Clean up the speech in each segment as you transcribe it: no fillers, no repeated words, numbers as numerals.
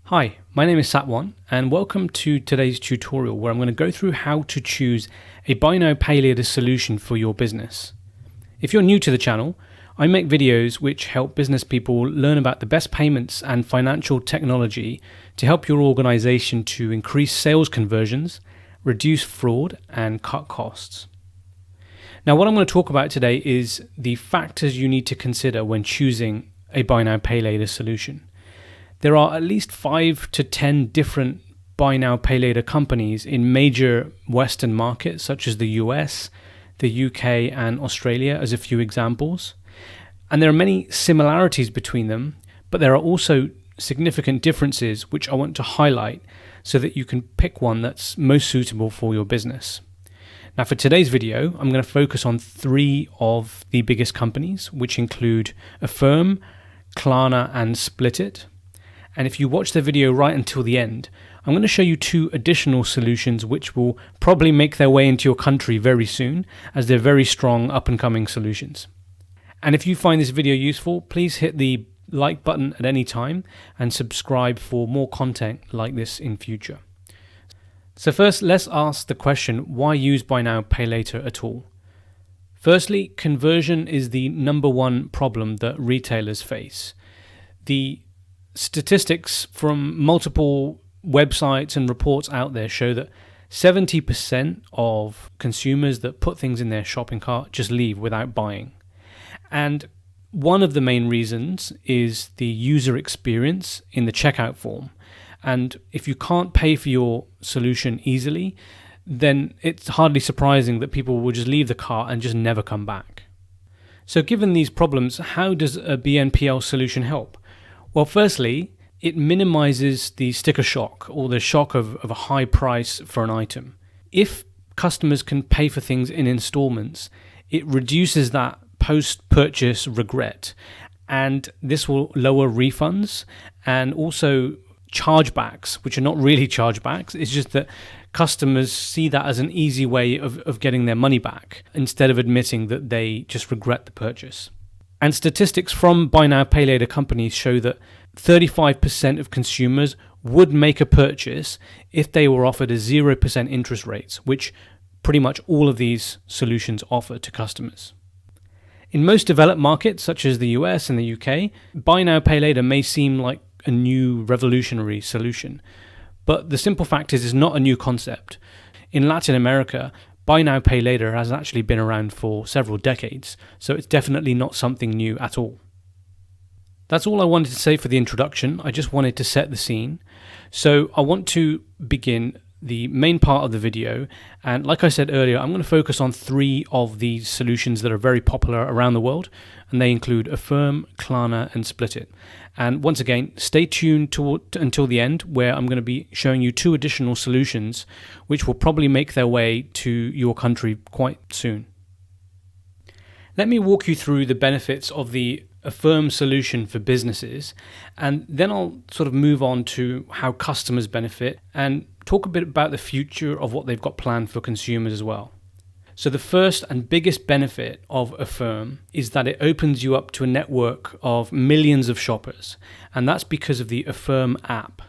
Hi, my name is Satwan and welcome to today's tutorial where I'm going to go through how to choose a buy now pay later solution for your business. If you're new to the channel, I make videos which help business people learn about the best payments and financial technology to help your organization to increase sales conversions, reduce fraud and cut costs. Now what I'm going to talk about today is the factors you need to consider when choosing a buy now pay later solution. There are at least 5 to 10 different buy now pay later companies in major Western markets such as the US, the UK and Australia as a few examples. And there are many similarities between them, but there are also significant differences which I want to highlight so that you can pick one that's most suitable for your business. Now for today's video, I'm going to focus on 3 of the biggest companies, which include Affirm, Klarna and Splitit. And if you watch the video right until the end, I'm going to show you 2 additional solutions which will probably make their way into your country very soon, as they're very strong up-and-coming solutions. And if you find this video useful, please hit the like button at any time and subscribe for more content like this in future. So first, let's ask the question, why use buy now pay later at all? Firstly, conversion is the number one problem that retailers face. The statistics from multiple websites and reports out there show that 70% of consumers that put things in their shopping cart just leave without buying. And one of the main reasons is the user experience in the checkout form. And if you can't pay for your solution easily, then it's hardly surprising that people will just leave the cart and just never come back. So given these problems, how does a BNPL solution help? Well, firstly, it minimizes the sticker shock or the shock of a high price for an item. If customers can pay for things in installments, it reduces that post-purchase regret, and this will lower refunds and also chargebacks, which are not really chargebacks. It's just that customers see that as an easy way of getting their money back instead of admitting that they just regret the purchase. And statistics from buy now pay later companies show that 35% of consumers would make a purchase if they were offered a 0% interest rates, which pretty much all of these solutions offer to customers. In most developed markets, such as the US and the UK, buy now pay later may seem like a new revolutionary solution, but the simple fact is it's not a new concept. In Latin America, buy now pay later has actually been around for several decades, so it's definitely not something new at all. That's all I wanted to say for the introduction. I just wanted to set the scene. So I want to begin the main part of the video, and like I said earlier, I'm going to focus on 3 of these solutions that are very popular around the world, and they include Affirm, Klarna and Splitit. And once again, stay tuned until the end, where I'm going to be showing you 2 additional solutions which will probably make their way to your country quite soon. Let me walk you through the benefits of the Affirm solution for businesses, and then I'll sort of move on to how customers benefit and talk a bit about the future of what they've got planned for consumers as well. So the first and biggest benefit of Affirm is that it opens you up to a network of millions of shoppers, and that's because of the Affirm app.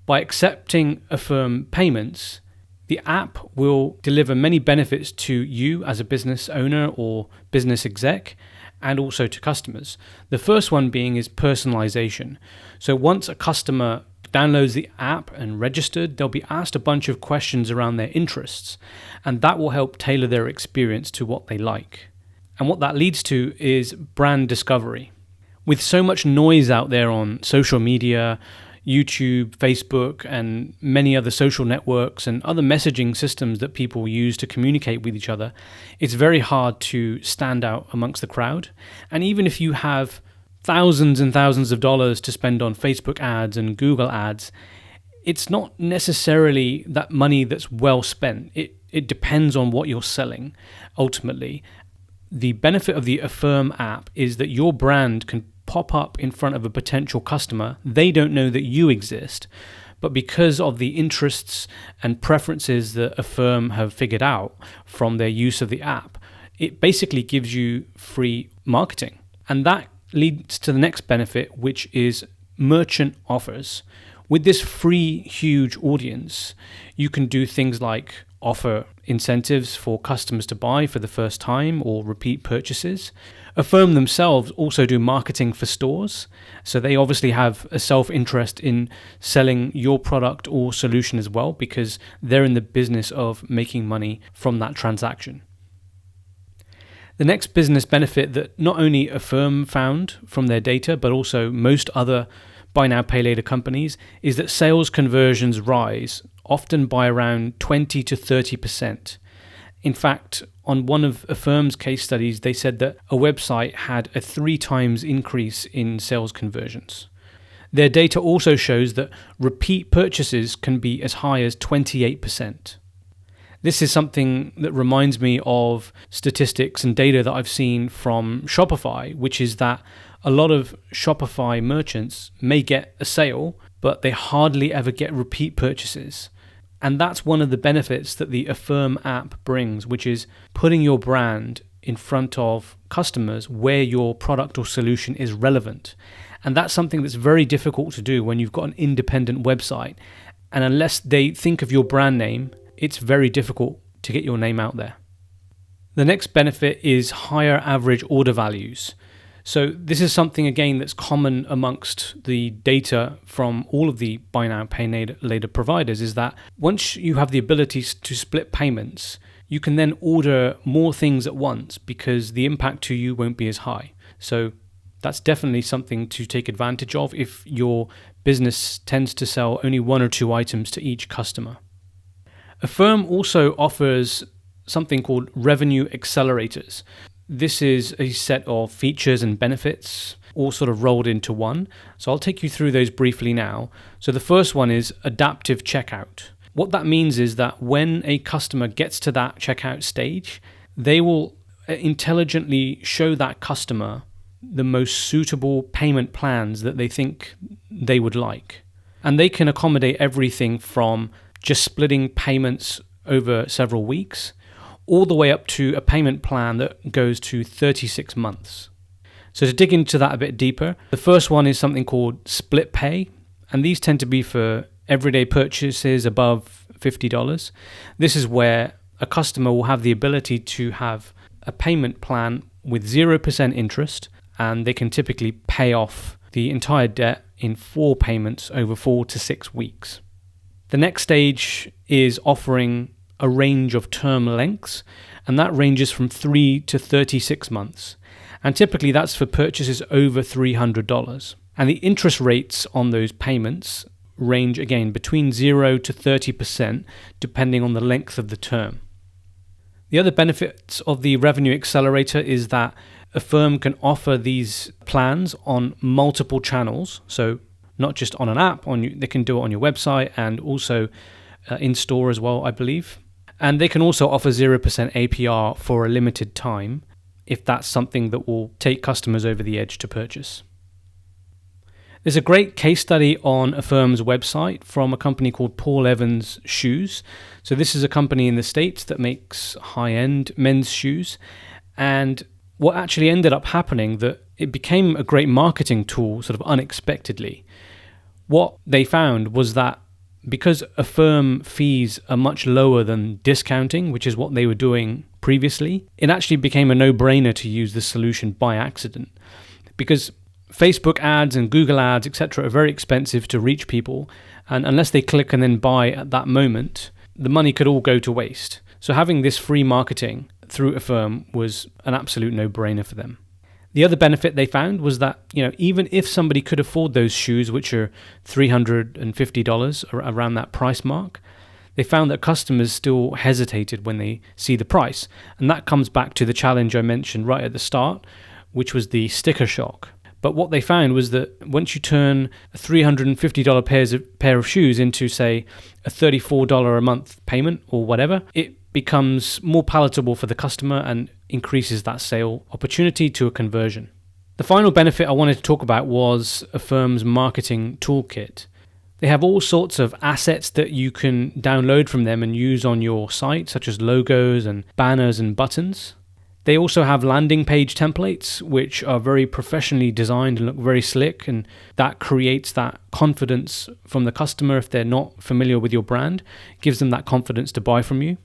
By accepting Affirm payments, the app will deliver many benefits to you as a business owner or business exec, and also to customers. The first one being is personalization. So once a customer downloads the app and registered, they'll be asked a bunch of questions around their interests, and that will help tailor their experience to what they like. And what that leads to is brand discovery. With so much noise out there on social media, YouTube, Facebook, and many other social networks and other messaging systems that people use to communicate with each other, it's very hard to stand out amongst the crowd. And even if you have thousands and thousands of dollars to spend on Facebook ads and Google ads, it's not necessarily that money that's well spent. It depends on what you're selling, ultimately. The benefit of the Affirm app is that your brand can pop up in front of a potential customer. They don't know that you exist, but because of the interests and preferences that Affirm have figured out from their use of the app, it basically gives you free marketing. And that leads to the next benefit, which is merchant offers. With this free, huge audience, you can do things like offer incentives for customers to buy for the first time or repeat purchases. Affirm themselves also do marketing for stores, so they obviously have a self-interest in selling your product or solution as well, because they're in the business of making money from that transaction. The next business benefit that not only Affirm found from their data, but also most other buy now, pay later companies, is that sales conversions rise, often by around 20 to 30%. In fact, on one of Affirm's case studies, they said that a website had a 3 times increase in sales conversions. Their data also shows that repeat purchases can be as high as 28%. This is something that reminds me of statistics and data that I've seen from Shopify, which is that a lot of Shopify merchants may get a sale, but they hardly ever get repeat purchases. And that's one of the benefits that the Affirm app brings, which is putting your brand in front of customers where your product or solution is relevant. And that's something that's very difficult to do when you've got an independent website. And unless they think of your brand name, it's very difficult to get your name out there. The next benefit is higher average order values. So this is something, again, that's common amongst the data from all of the buy now, pay later providers, is that once you have the ability to split payments, you can then order more things at once because the impact to you won't be as high. So that's definitely something to take advantage of if your business tends to sell only 1 or 2 items to each customer. Affirm also offers something called revenue accelerators. This is a set of features and benefits all sort of rolled into one. So I'll take you through those briefly now. So the first one is adaptive checkout. What that means is that when a customer gets to that checkout stage, they will intelligently show that customer the most suitable payment plans that they think they would like. And they can accommodate everything from just splitting payments over several weeks all the way up to a payment plan that goes to 36 months. So to dig into that a bit deeper, the first one is something called StepPay, and these tend to be for everyday purchases above $50. This is where a customer will have the ability to have a payment plan with 0% interest, and they can typically pay off the entire debt in 4 payments over 4 to 6 weeks. The next stage is offering a range of term lengths, and that ranges from 3 to 36 months. And typically that's for purchases over $300. And the interest rates on those payments range again between 0 to 30% depending on the length of the term. The other benefits of the revenue accelerator is that Affirm can offer these plans on multiple channels. So not just on an app, they can do it on your website and also in store as well, I believe. And they can also offer 0% APR for a limited time if that's something that will take customers over the edge to purchase. There's a great case study on Affirm's website from a company called Paul Evans Shoes. So this is a company in the States that makes high-end men's shoes. And what actually ended up happening, that it became a great marketing tool sort of unexpectedly. What they found was that because Affirm fees are much lower than discounting, which is what they were doing previously, it actually became a no-brainer to use this solution by accident. Because Facebook ads and Google ads, etc., are very expensive to reach people, and unless they click and then buy at that moment, the money could all go to waste. So having this free marketing through Affirm was an absolute no-brainer for them. The other benefit they found was that, even if somebody could afford those shoes, which are $350 around that price mark, they found that customers still hesitated when they see the price. And that comes back to the challenge I mentioned right at the start, which was the sticker shock. But what they found was that once you turn a $350 pair of shoes into, say, a $34 a month payment or whatever, it becomes more palatable for the customer and increases that sale opportunity to a conversion. The final benefit I wanted to talk about was Affirm's marketing toolkit. They have all sorts of assets that you can download from them and use on your site, such as logos and banners and buttons. They also have landing page templates, which are very professionally designed and look very slick, and that creates that confidence from the customer. If they're not familiar with your brand, gives them that confidence to buy from you.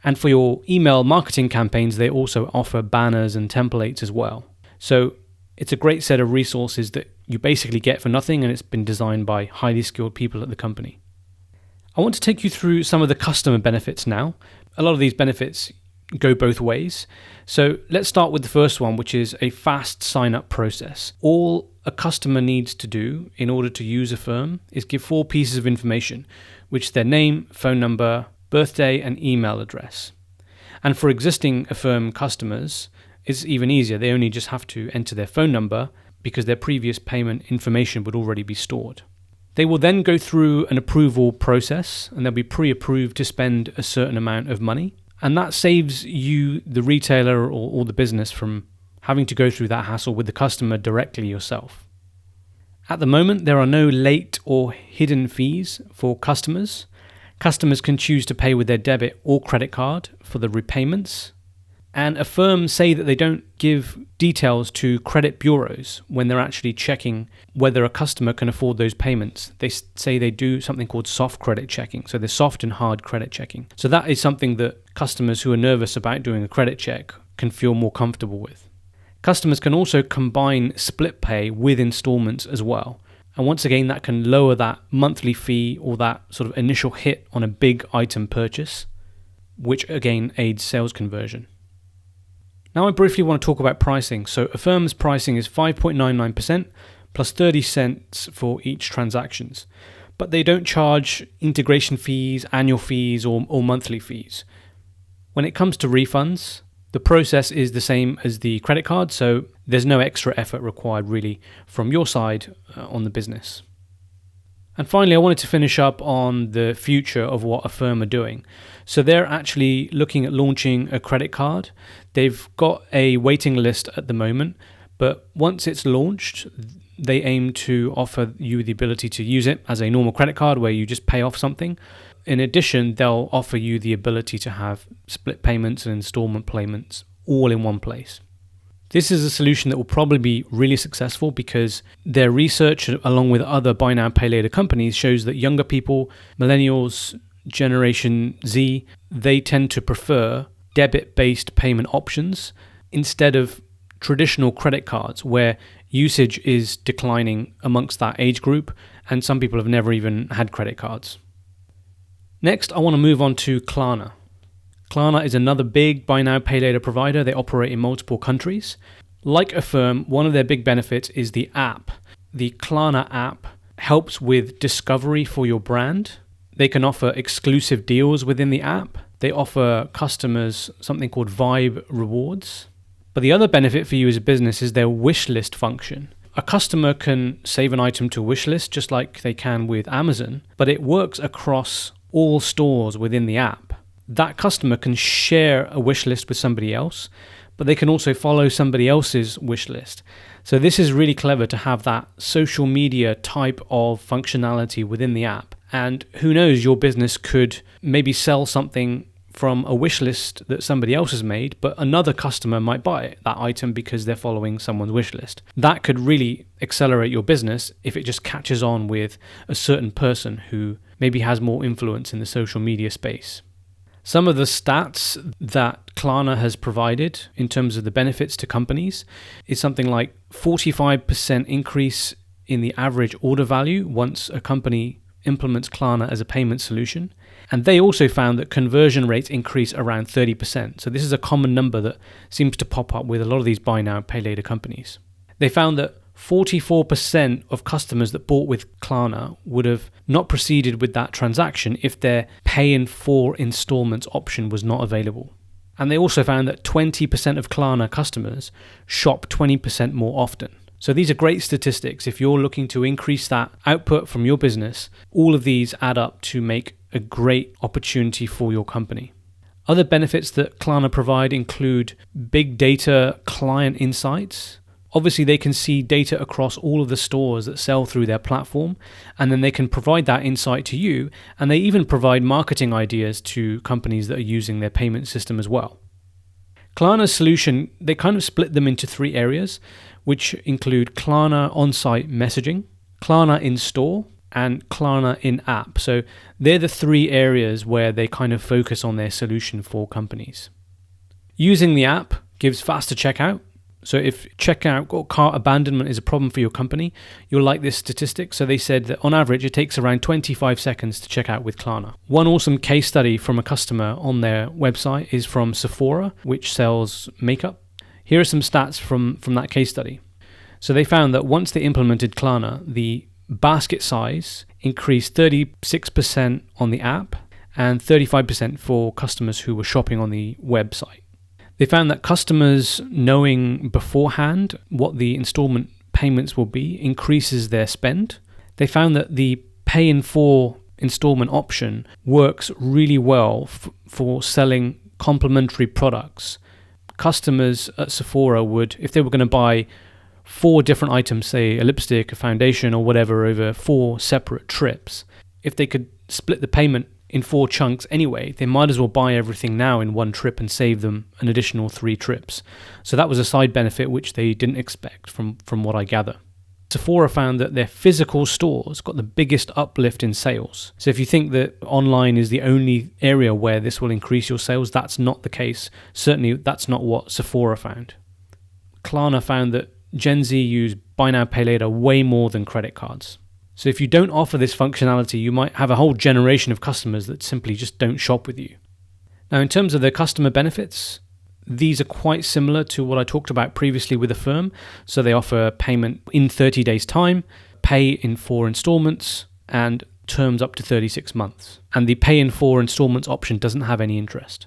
And for your email marketing campaigns, they also offer banners and templates as well. So it's a great set of resources that you basically get for nothing, and it's been designed by highly skilled people at the company. I want to take you through some of the customer benefits now. A lot of these benefits go both ways. So let's start with the first one, which is a fast sign-up process. All a customer needs to do in order to use Affirm is give 4 pieces of information, which is their name, phone number, birthday, and email address. And for existing Affirm customers, it's even easier. They only just have to enter their phone number because their previous payment information would already be stored. They will then go through an approval process, and they'll be pre-approved to spend a certain amount of money. And that saves you, the retailer or the business, from having to go through that hassle with the customer directly yourself. At the moment, there are no late or hidden fees for customers. Customers can choose to pay with their debit or credit card for the repayments. And Affirm say that they don't give details to credit bureaus when they're actually checking whether a customer can afford those payments. They say they do something called soft credit checking. So they're soft and hard credit checking. So that is something that customers who are nervous about doing a credit check can feel more comfortable with. Customers can also combine StepPay with installments as well. And once again, that can lower that monthly fee or that sort of initial hit on a big item purchase, which again aids sales conversion. Now I briefly want to talk about pricing. So Affirm's pricing is 5.99% plus 30 cents for each transactions. But they don't charge integration fees, annual fees, or monthly fees. When it comes to refunds, the process is the same as the credit card, so there's no extra effort required really from your side on the business. And finally, I wanted to finish up on the future of what Affirm are doing. So they're actually looking at launching a credit card. They've got a waiting list at the moment, but once it's launched, they aim to offer you the ability to use it as a normal credit card where you just pay off something. In addition, they'll offer you the ability to have split payments and installment payments all in one place. This is a solution that will probably be really successful because their research, along with other buy now, pay later companies, shows that younger people, millennials, Generation Z, they tend to prefer debit-based payment options instead of traditional credit cards where usage is declining amongst that age group, and some people have never even had credit cards. Next, I want to move on to Klarna. Klarna is another big buy now, pay later provider. They operate in multiple countries. Like Affirm, one of their big benefits is the app. The Klarna app helps with discovery for your brand. They can offer exclusive deals within the app. They offer customers something called Vibe Rewards. But the other benefit for you as a business is their wish list function. A customer can save an item to a wish list just like they can with Amazon, but it works across all stores within the app. That customer can share a wish list with somebody else, but they can also follow somebody else's wish list. So this is really clever to have that social media type of functionality within the app. And who knows, your business could maybe sell something from a wish list that somebody else has made, but another customer might buy that item because they're following someone's wish list. That could really accelerate your business if it just catches on with a certain person who maybe has more influence in the social media space. Some of the stats that Klarna has provided in terms of the benefits to companies is something like 45% increase in the average order value once a company implements Klarna as a payment solution. And they also found that conversion rates increase around 30%. So this is a common number that seems to pop up with a lot of these buy now, pay later companies. They found that 44% of customers that bought with Klarna would have not proceeded with that transaction if their pay in 4 installments option was not available. And they also found that 20% of Klarna customers shop 20% more often. So these are great statistics. If you're looking to increase that output from your business, all of these add up to make a great opportunity for your company. Other benefits that Klarna provide include big data client insights. Obviously, they can see data across all of the stores that sell through their platform, and then they can provide that insight to you, and they even provide marketing ideas to companies that are using their payment system as well. Klarna's solution, they kind of split them into 3 areas, which include Klarna on-site messaging, Klarna in-store, and Klarna in-app. So they're the 3 areas where they kind of focus on their solution for companies. Using the app gives faster checkout. So if checkout or cart abandonment is a problem for your company, you'll like this statistic. So they said that on average, it takes around 25 seconds to check out with Klarna. One awesome case study from a customer on their website is from Sephora, which sells makeup. Here are some stats from that case study. So they found that once they implemented Klarna, the basket size increased 36% on the app and 35% for customers who were shopping on the website. They found that customers knowing beforehand what the installment payments will be increases their spend. They found that the pay in 4 installment option works really well for selling complementary products. Customers at Sephora would, if they were going to buy 4 different items, say a lipstick, a foundation or whatever, over 4 separate trips, if they could split the payment in 4 chunks anyway, they might as well buy everything now in 1 trip and save them an additional 3 trips. So that was a side benefit which they didn't expect from what I gather. Sephora found that their physical stores got the biggest uplift in sales. So if you think that online is the only area where this will increase your sales, that's not the case. Certainly that's not what Sephora found. Klarna found that Gen Z use buy now, pay later way more than credit cards. So if you don't offer this functionality, you might have a whole generation of customers that simply just don't shop with you. Now, in terms of the customer benefits, these are quite similar to what I talked about previously with Affirm. So they offer payment in 30 days' time, pay in 4 installments, and terms up to 36 months. And the pay in 4 installments option doesn't have any interest.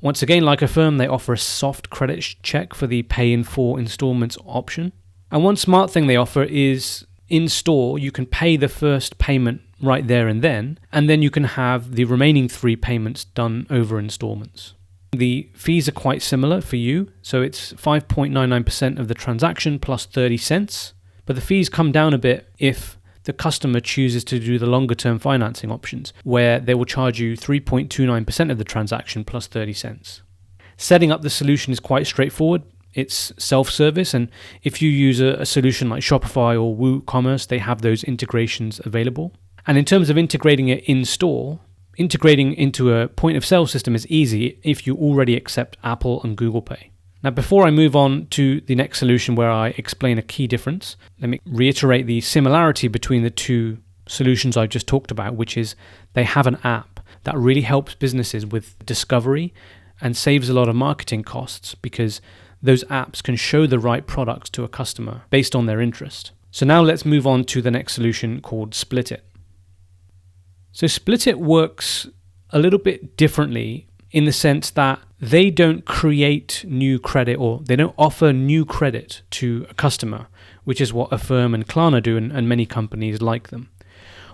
Once again, like Affirm, they offer a soft credit check for the pay in 4 installments option. And one smart thing they offer is in store, you can pay the first payment right there and then you can have the remaining 3 payments done over installments. The fees are quite similar for you, so it's 5.99% of the transaction plus 30 cents, but the fees come down a bit if the customer chooses to do the longer term financing options, where they will charge you 3.29% of the transaction plus 30 cents. Setting up the solution is quite straightforward. It's self-service, and if you use a solution like Shopify or WooCommerce, they have those integrations available. And in terms of integrating it in-store, integrating into a point-of-sale system is easy if you already accept Apple and Google Pay. Now, before I move on to the next solution where I explain a key difference, let me reiterate the similarity between the 2 solutions I just talked about, which is they have an app that really helps businesses with discovery and saves a lot of marketing costs because those apps can show the right products to a customer based on their interest. So now let's move on to the next solution called Splitit. So Splitit works a little bit differently in the sense that they don't create new credit or they don't offer new credit to a customer, which is what Affirm and Klarna do and many companies like them.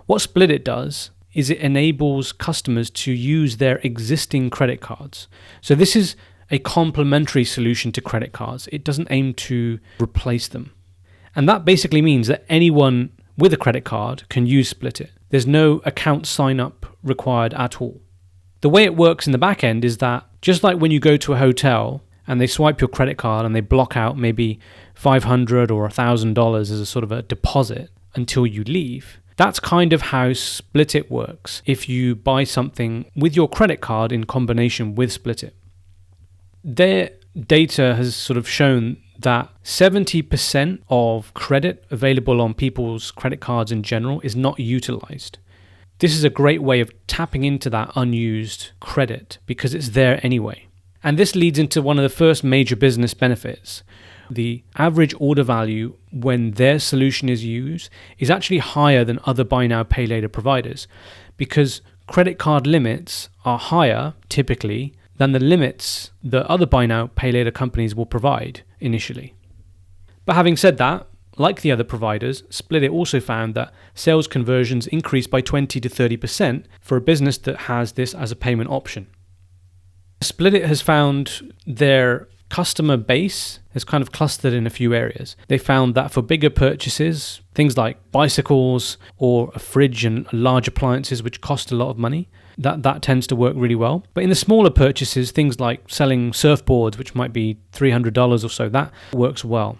What Splitit does is it enables customers to use their existing credit cards. So this is a complementary solution to credit cards. It doesn't aim to replace them. And that basically means that anyone with a credit card can use Splitit. There's no account sign up required at all. The way it works in the back end is that just like when you go to a hotel and they swipe your credit card and they block out maybe $500 or $1,000 as a sort of a deposit until you leave, that's kind of how Splitit works if you buy something with your credit card in combination with Splitit. Their data has sort of shown that 70% of credit available on people's credit cards in general is not utilized. This is a great way of tapping into that unused credit because it's there anyway. And this leads into one of the first major business benefits. The average order value when their solution is used is actually higher than other buy now, pay later providers because credit card limits are higher typically than the limits that other buy now, pay later companies will provide initially. But having said that, like the other providers, Splitit also found that sales conversions increased by 20 to 30% for a business that has this as a payment option. Splitit has found their customer base is kind of clustered in a few areas. They found that for bigger purchases, things like bicycles or a fridge and large appliances which cost a lot of money, that tends to work really well. But in the smaller purchases, things like selling surfboards, which might be $300 or so, that works well.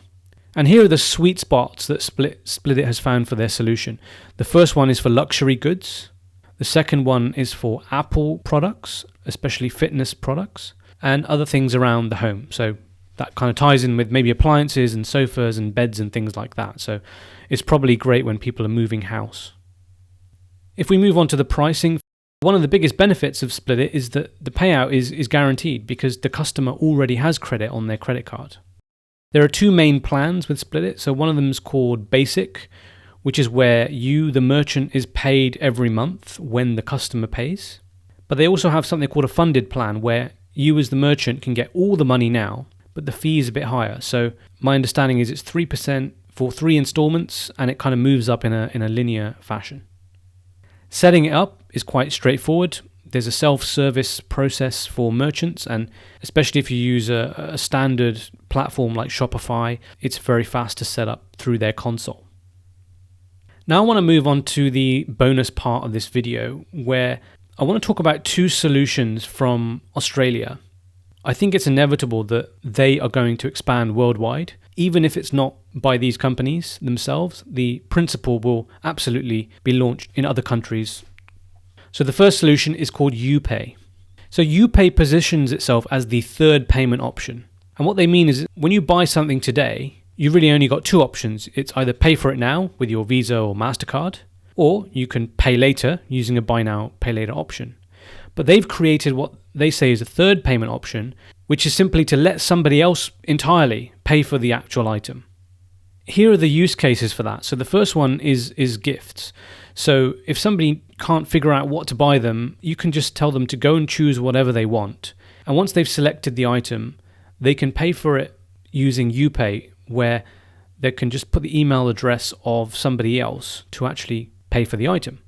And here are the sweet spots that Splitit has found for their solution. The first one is for luxury goods. The second one is for Apple products, especially fitness products, and other things around the home. So that kind of ties in with maybe appliances and sofas and beds and things like that. So it's probably great when people are moving house. If we move on to the pricing, one of the biggest benefits of Splitit is that the payout is guaranteed because the customer already has credit on their credit card. There are two main plans with Splitit. So one of them is called Basic, which is where you, the merchant, is paid every month when the customer pays. But they also have something called a funded plan where you as the merchant can get all the money now, but the fee is a bit higher. So my understanding is it's 3% for 3 installments, and it kind of moves up in a linear fashion. Setting it up is quite straightforward. There's a self-service process for merchants, and especially if you use a standard platform like Shopify, it's very fast to set up through their console. Now I want to move on to the bonus part of this video, where I want to talk about 2 solutions from Australia. I think it's inevitable that they are going to expand worldwide. Even if it's not by these companies themselves, the principle will absolutely be launched in other countries. So the first solution is called YouPay. So YouPay positions itself as the third payment option. And what they mean is when you buy something today, you've really only got 2 options. It's either pay for it now with your Visa or MasterCard, or you can pay later using a buy now, pay later option. But they've created what they say is a third payment option, which is simply to let somebody else entirely pay for the actual item. Here are the use cases for that. So the first one is gifts. So if somebody can't figure out what to buy them, you can just tell them to go and choose whatever they want. And once they've selected the item, they can pay for it using YouPay, where they can just put the email address of somebody else to actually pay for the item.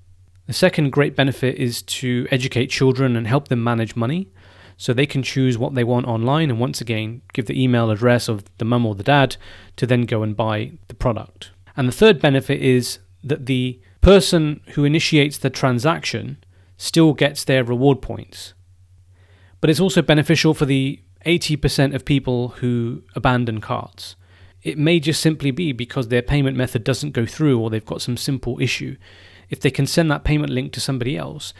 The second great benefit is to educate children and help them manage money. So they can choose what they want online and once again give the email address of the mum or the dad to then go and buy the product. And the third benefit is that the person who initiates the transaction still gets their reward points. But it's also beneficial for the 80% of people who abandon carts. It may just simply be because their payment method doesn't go through or they've got some simple issue. If they can send that payment link to somebody else,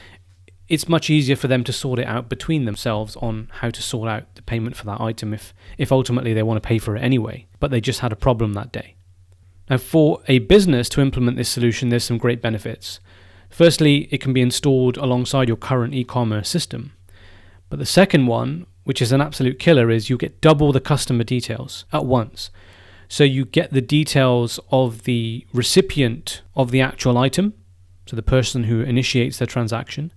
it's much easier for them to sort it out between themselves on how to sort out the payment for that item if ultimately they want to pay for it anyway, but they just had a problem that day. Now, for a business to implement this solution, there's some great benefits. Firstly, it can be installed alongside your current e-commerce system. But the second one, which is an absolute killer, is you get double the customer details at once. So you get the details of the recipient of the actual item, so the person who initiates the transaction,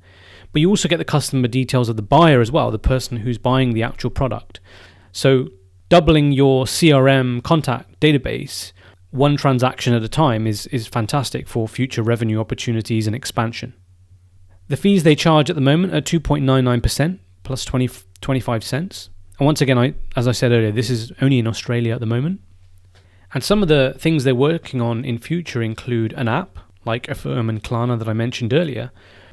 but you also get the customer details of the buyer as well, the person who's buying the actual product. So doubling your CRM contact database, one transaction at a time, is fantastic for future revenue opportunities and expansion. The fees they charge at the moment are 2.99% plus 25 cents. And once again, as I said earlier, this is only in Australia at the moment. And some of the things they're working on in future include an app like Affirm and Klarna that I mentioned earlier,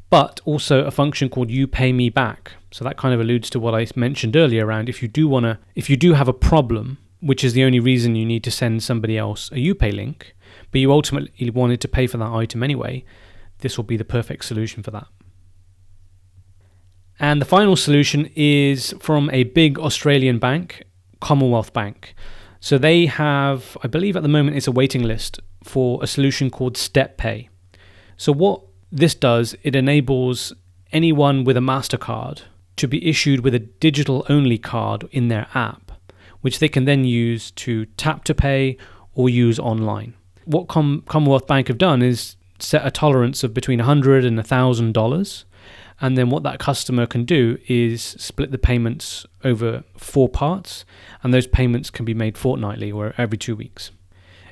but also a function called You Pay Me Back. So that kind of alludes to what I mentioned earlier around if you do have a problem, which is the only reason you need to send somebody else a YouPay link, but you ultimately wanted to pay for that item anyway, this will be the perfect solution for that. And the final solution is from a big Australian bank, Commonwealth Bank. So they have, I believe at the moment it's a waiting list for a solution called StepPay. So what this does, it enables anyone with a MasterCard to be issued with a digital-only card in their app, which they can then use to tap to pay or use online. What Commonwealth Bank have done is set a tolerance of between $100 and $1,000, and then what that customer can do is split the payments over 4 parts, and those payments can be made fortnightly or every 2 weeks.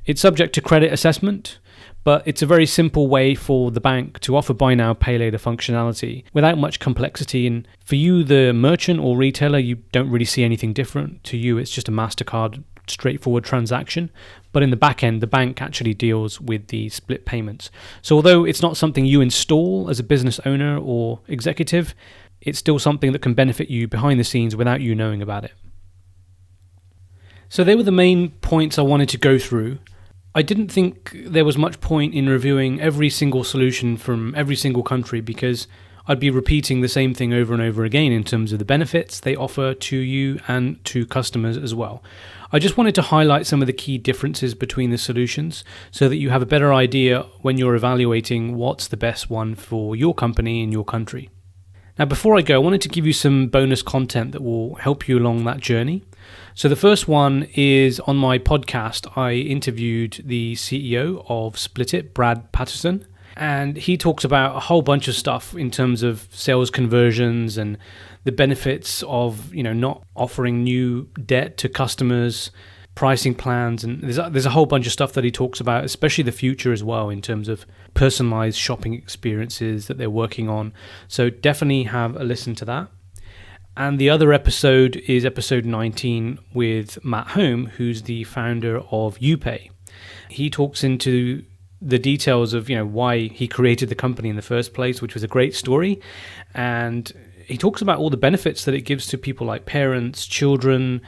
It's subject to credit assessment, but it's a very simple way for the bank to offer buy now, pay later functionality without much complexity. And for you, the merchant or retailer, you don't really see anything different. To you, it's just a MasterCard straightforward transaction. But in the back end, the bank actually deals with the split payments. So although it's not something you install as a business owner or executive, it's still something that can benefit you behind the scenes without you knowing about it. So they were the main points I wanted to go through. I didn't think there was much point in reviewing every single solution from every single country, because I'd be repeating the same thing over and over again in terms of the benefits they offer to you and to customers as well. I just wanted to highlight some of the key differences between the solutions so that you have a better idea when you're evaluating what's the best one for your company and your country. Now, before I go, I wanted to give you some bonus content that will help you along that journey. So the first one is on my podcast. I interviewed the CEO of Splitit, Brad Patterson, and he talks about a whole bunch of stuff in terms of sales conversions and the benefits of, not offering new debt to customers, pricing plans, and there's a whole bunch of stuff that he talks about, especially the future as well, in terms of personalized shopping experiences that they're working on. So definitely have a listen to that. And the other episode is episode 19 with Matt Home, who's the founder of YouPay. He talks into the details of why he created the company in the first place, which was a great story. And he talks about all the benefits that it gives to people like parents, children,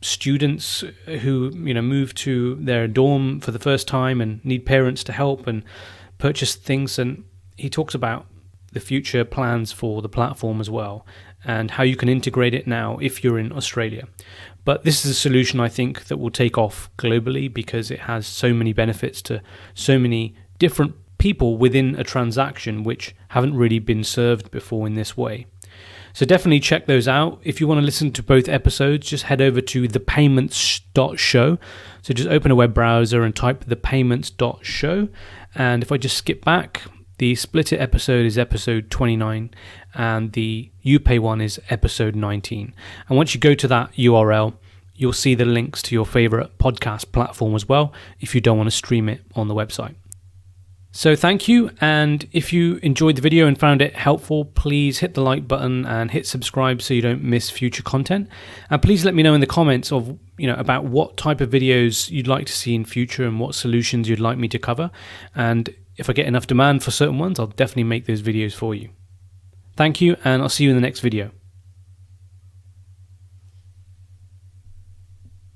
students who move to their dorm for the first time and need parents to help and purchase things. And he talks about the future plans for the platform as well, and how you can integrate it now if you're in Australia. But this is a solution I think that will take off globally because it has so many benefits to so many different people within a transaction which haven't really been served before in this way. So definitely check those out. If you want to listen to both episodes, just head over to thepayments.show. So just open a web browser and type thepayments.show. And if I just skip back, the Splitit episode is episode 29 and the YouPay one is episode 19. And once you go to that URL, you'll see the links to your favorite podcast platform as well if you don't want to stream it on the website. So thank you, and if you enjoyed the video and found it helpful, please hit the like button and hit subscribe so you don't miss future content. And please let me know in the comments of about what type of videos you'd like to see in future and what solutions you'd like me to cover. And if I get enough demand for certain ones, I'll definitely make those videos for you. Thank you, and I'll see you in the next video.